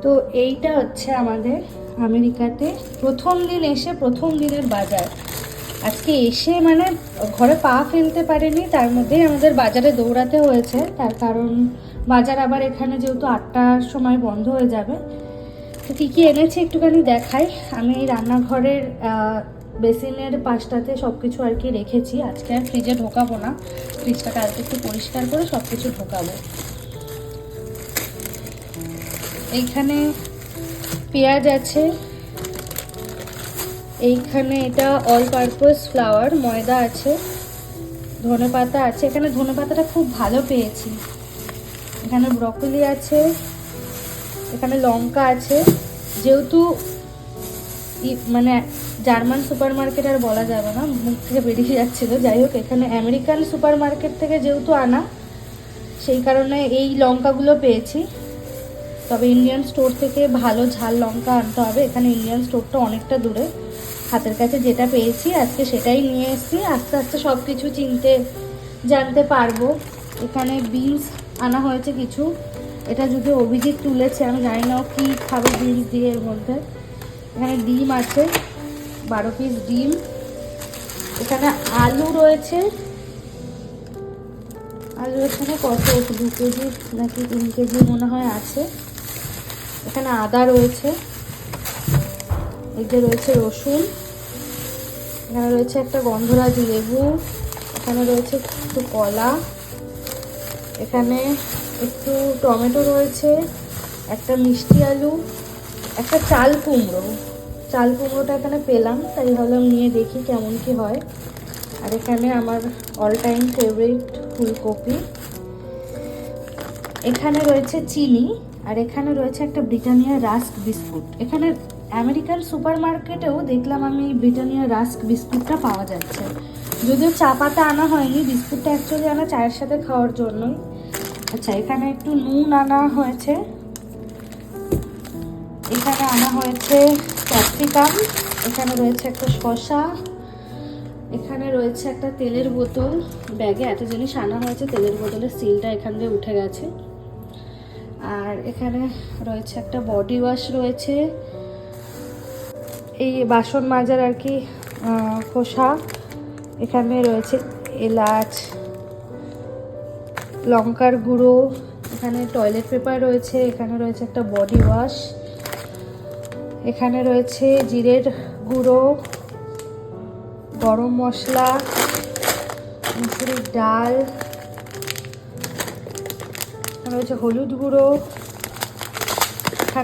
তো এইটা হচ্ছে আমাদের আমেরিকাতে প্রথম দিন এসে প্রথম দিনের বাজার। আজকে এসে মানে ঘরে পা ফেলতে পারিনি, তার মধ্যেই আমাদের বাজারে দৌড়াতে হয়েছে। তার কারণ বাজার আবার এখানে যেহেতু 8টার সময় বন্ধ হয়ে যাবে। তো কী কী এনেছি একটুখানি দেখাই। আমি এই রান্নাঘরের বেসিনের পাশটাতে সব কিছু আর কি রেখেছি। আজকে আর ফ্রিজে ঢোকাবো না, ফ্রিজটা কালকে একটু পরিষ্কার করে সব কিছু ঢোকাবো। এইখানে পেঁয়াজ আছে, এইখানে এটা অল পারপাস ফ্লাওয়ার ময়দা আছে, ধনেপাতা আছে। এখানে ধনেপাতাটা খুব ভালো পেয়েছি। এখানে ব্রকলি আছে, এখানে লঙ্কা আছে। যেহেতু মানে জার্মান সুপার মার্কেট আর বলা যাবে না, মুখ থেকে বেরিয়ে যাচ্ছিল। যাই হোক, এখানে আমেরিকান সুপার মার্কেট থেকে যেহেতু আনা, সেই কারণে এই লঙ্কাগুলো পেয়েছি। তবে ইন্ডিয়ান স্টোর থেকে ভালো ঝাল লঙ্কা আনতে হবে। এখানে ইন্ডিয়ান স্টোরটা অনেকটা দূরে। হাতের কাছে যেটা পেয়েছি আজকে সেটাই নিয়ে এসেছি। আস্তে আস্তে সব কিছু চিনতে জানতে পারবো। এখানে বিনস আনা হয়েছে কিছু। এটা যদি অভিজিৎ তুলেছে, আমি জানি না কি খাবে বিনস দিয়ে এর মধ্যে। এখানে ডিম আছে, 12 পিস ডিম। এখানে আলু রয়েছে। আলু এখানে কত 2 কেজি নাকি 3 কেজি মনে হয় আছে। এখানে আদা রয়েছে, এতে রয়েছে রসুন, এখানে রয়েছে একটা গন্ধরাজ লেবু, এখানে রয়েছে একটু কলা, এখানে একটু টমেটো রয়েছে, একটা মিষ্টি আলু, একটা চাল কুমড়ো। চাল কুমড়োটা এখানে পেলাম, তাই ভাবলাম নিয়ে দেখি কেমন কি হয়। আর এখানে আমার অল টাইম ফেভারিট ফুলকপি। এখানে রয়েছে চিনি, আর এখানে রয়েছে একটা ব্রিটানিয়া রাস্ক বিস্কুট। এখানে আমেরিকান সুপার মার্কেটেও দেখলাম আমি ব্রিটানিয়া রাস্ক বিস্কুটটা পাওয়া যাচ্ছে। যদিও চা পাতা আনা হয়নি, বিস্কুটটা অ্যাকচুয়ালি আনা চায়ের সাথে খাওয়ার জন্যই। আচ্ছা, এখানে একটু নুন আনা হয়েছে, এখানে আনা হয়েছে ক্যাপসিকাম, এখানে রয়েছে একটা শসা, এখানে রয়েছে একটা তেলের বোতল। ব্যাগে এত জিনিস আনা হয়েছে, তেলের বোতলের সিলটা এখান দিয়ে উঠে গেছে। আর এখানে রয়েছে একটা বডি ওয়াশ রয়েছে, এই বাসন মাজার আর কি খোসা। এখানে রয়েছে এলাচ, লঙ্কার গুঁড়ো, এখানে টয়লেট পেপার রয়েছে, এখানে রয়েছে একটা বডি ওয়াশ, এখানে রয়েছে জিরের গুঁড়ো, গরম মশলা, মুসুরির ডাল, এখানে রয়েছে হলুদ গুঁড়ো,